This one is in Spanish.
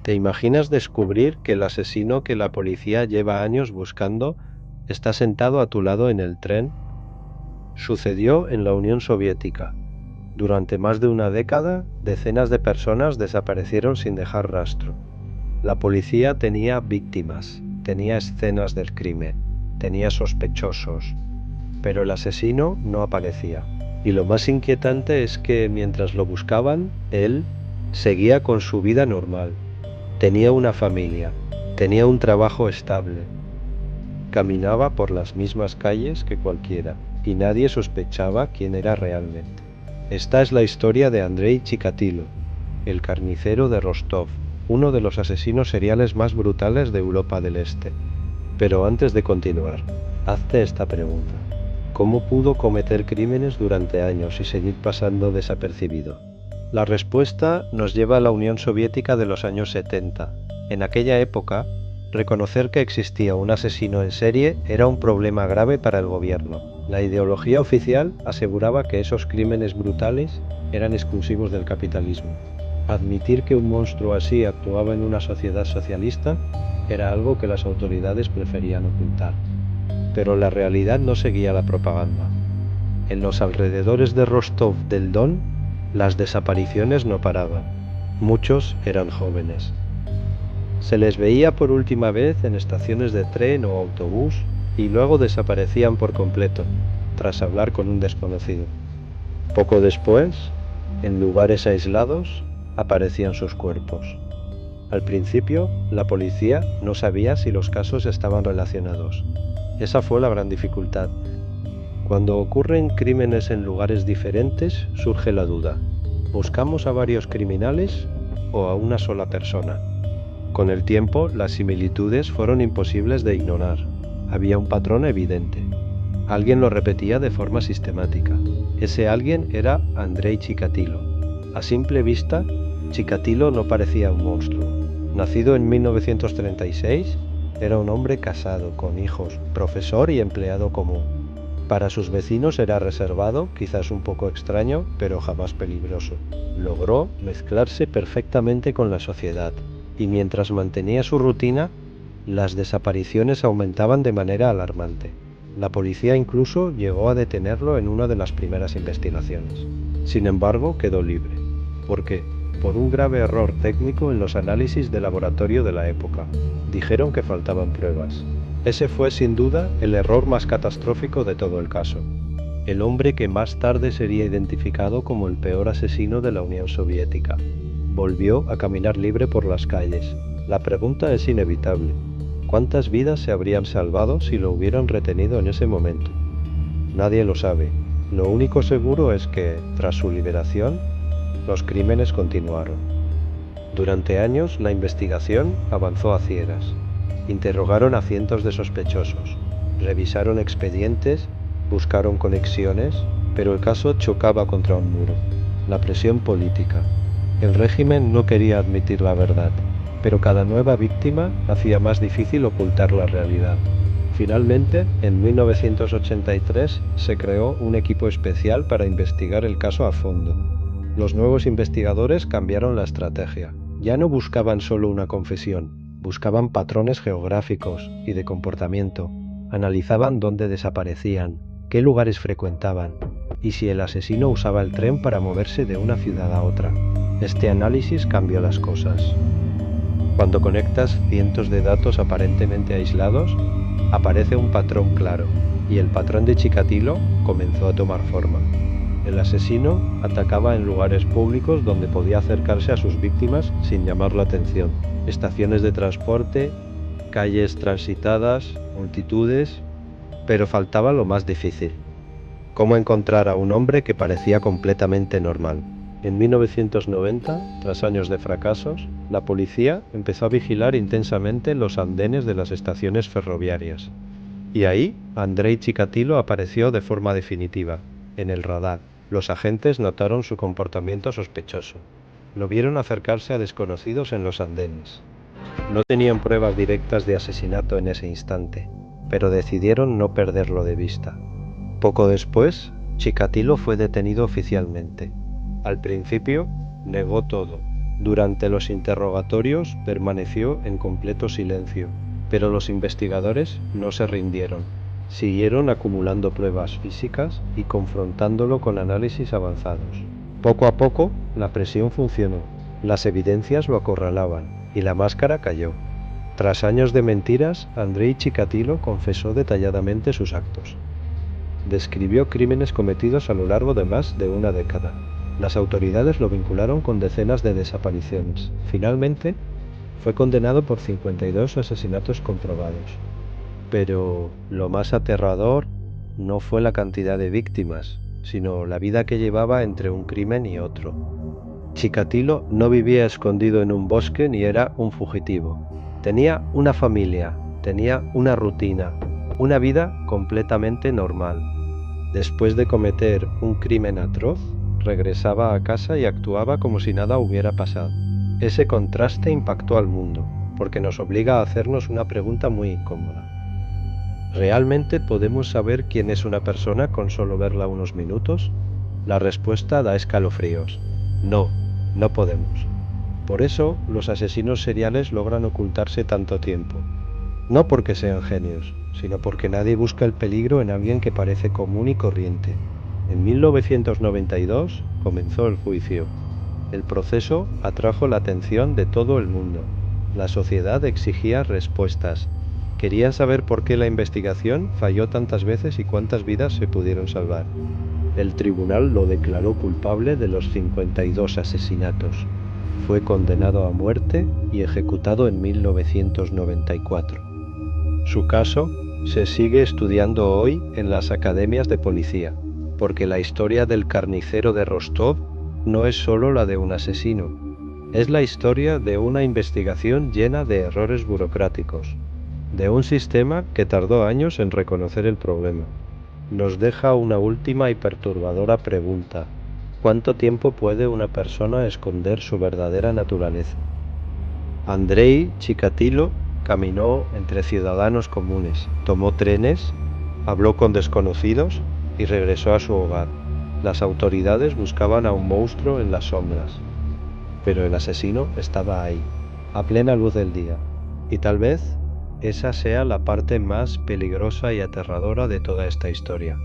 ¿Te imaginas descubrir que el asesino que la policía lleva años buscando está sentado a tu lado en el tren? Sucedió en la Unión Soviética. Durante más de una década, decenas de personas desaparecieron sin dejar rastro. La policía tenía víctimas, tenía escenas del crimen, tenía sospechosos, pero el asesino no aparecía. Y lo más inquietante es que mientras lo buscaban, él seguía con su vida normal. Tenía una familia, tenía un trabajo estable, caminaba por las mismas calles que cualquiera, y nadie sospechaba quién era realmente. Esta es la historia de Andrei Chikatilo, el carnicero de Rostov, uno de los asesinos seriales más brutales de Europa del Este. Pero antes de continuar, hazte esta pregunta. ¿Cómo pudo cometer crímenes durante años y seguir pasando desapercibido? La respuesta nos lleva a la Unión Soviética de los años 70. En aquella época, reconocer que existía un asesino en serie era un problema grave para el gobierno. La ideología oficial aseguraba que esos crímenes brutales eran exclusivos del capitalismo. Admitir que un monstruo así actuaba en una sociedad socialista era algo que las autoridades preferían ocultar. Pero la realidad no seguía la propaganda. En los alrededores de Rostov del Don, las desapariciones no paraban. Muchos eran jóvenes. Se les veía por última vez en estaciones de tren o autobús y luego desaparecían por completo, tras hablar con un desconocido. Poco después, en lugares aislados, aparecían sus cuerpos. Al principio, la policía no sabía si los casos estaban relacionados. Esa fue la gran dificultad. Cuando ocurren crímenes en lugares diferentes, surge la duda. ¿Buscamos a varios criminales o a una sola persona? Con el tiempo, las similitudes fueron imposibles de ignorar. Había un patrón evidente. Alguien lo repetía de forma sistemática. Ese alguien era Andrei Chikatilo. A simple vista, Chikatilo no parecía un monstruo. Nacido en 1936, era un hombre casado, con hijos, profesor y empleado común. Para sus vecinos era reservado, quizás un poco extraño, pero jamás peligroso. Logró mezclarse perfectamente con la sociedad, y mientras mantenía su rutina, las desapariciones aumentaban de manera alarmante. La policía incluso llegó a detenerlo en una de las primeras investigaciones. Sin embargo, quedó libre. ¿Por qué? Por un grave error técnico en los análisis de laboratorio de la época. Dijeron que faltaban pruebas. Ese fue sin duda el error más catastrófico de todo el caso. El hombre que más tarde sería identificado como el peor asesino de la Unión Soviética. Volvió a caminar libre por las calles. La pregunta es inevitable. ¿Cuántas vidas se habrían salvado si lo hubieran retenido en ese momento? Nadie lo sabe. Lo único seguro es que, tras su liberación, los crímenes continuaron. Durante años, la investigación avanzó a ciegas. Interrogaron a cientos de sospechosos, revisaron expedientes, buscaron conexiones, pero el caso chocaba contra un muro. La presión política. El régimen no quería admitir la verdad, pero cada nueva víctima hacía más difícil ocultar la realidad. Finalmente, en 1983, se creó un equipo especial para investigar el caso a fondo. Los nuevos investigadores cambiaron la estrategia. Ya no buscaban solo una confesión, buscaban patrones geográficos y de comportamiento. Analizaban dónde desaparecían, qué lugares frecuentaban y si el asesino usaba el tren para moverse de una ciudad a otra. Este análisis cambió las cosas. Cuando conectas cientos de datos aparentemente aislados, aparece un patrón claro, y el patrón de Chikatilo comenzó a tomar forma. El asesino atacaba en lugares públicos donde podía acercarse a sus víctimas sin llamar la atención. Estaciones de transporte, calles transitadas, multitudes, pero faltaba lo más difícil. ¿Cómo encontrar a un hombre que parecía completamente normal? En 1990, tras años de fracasos, la policía empezó a vigilar intensamente los andenes de las estaciones ferroviarias. Y ahí, Andrei Chikatilo apareció de forma definitiva, en el radar. Los agentes notaron su comportamiento sospechoso. Lo vieron acercarse a desconocidos en los andenes. No tenían pruebas directas de asesinato en ese instante, pero decidieron no perderlo de vista. Poco después, Chikatilo fue detenido oficialmente. Al principio, negó todo. Durante los interrogatorios permaneció en completo silencio, pero los investigadores no se rindieron. Siguieron acumulando pruebas físicas y confrontándolo con análisis avanzados. Poco a poco, la presión funcionó, las evidencias lo acorralaban y la máscara cayó. Tras años de mentiras, Andrei Chikatilo confesó detalladamente sus actos. Describió crímenes cometidos a lo largo de más de una década. Las autoridades lo vincularon con decenas de desapariciones. Finalmente, fue condenado por 52 asesinatos comprobados. Pero lo más aterrador no fue la cantidad de víctimas, sino la vida que llevaba entre un crimen y otro. Chikatilo no vivía escondido en un bosque ni era un fugitivo. Tenía una familia, tenía una rutina, una vida completamente normal. Después de cometer un crimen atroz, regresaba a casa y actuaba como si nada hubiera pasado. Ese contraste impactó al mundo, porque nos obliga a hacernos una pregunta muy incómoda. ¿Realmente podemos saber quién es una persona con solo verla unos minutos? La respuesta da escalofríos. No, no podemos. Por eso, los asesinos seriales logran ocultarse tanto tiempo. No porque sean genios, sino porque nadie busca el peligro en alguien que parece común y corriente. En 1992 comenzó el juicio. El proceso atrajo la atención de todo el mundo. La sociedad exigía respuestas. Querían saber por qué la investigación falló tantas veces y cuántas vidas se pudieron salvar. El tribunal lo declaró culpable de los 52 asesinatos. Fue condenado a muerte y ejecutado en 1994. Su caso se sigue estudiando hoy en las academias de policía, porque la historia del carnicero de Rostov no es solo la de un asesino, es la historia de una investigación llena de errores burocráticos, de un sistema que tardó años en reconocer el problema. Nos deja una última y perturbadora pregunta. ¿Cuánto tiempo puede una persona esconder su verdadera naturaleza? Andrei Chikatilo caminó entre ciudadanos comunes, tomó trenes, habló con desconocidos y regresó a su hogar. Las autoridades buscaban a un monstruo en las sombras, pero el asesino estaba ahí, a plena luz del día. Y tal vez esa sea la parte más peligrosa y aterradora de toda esta historia.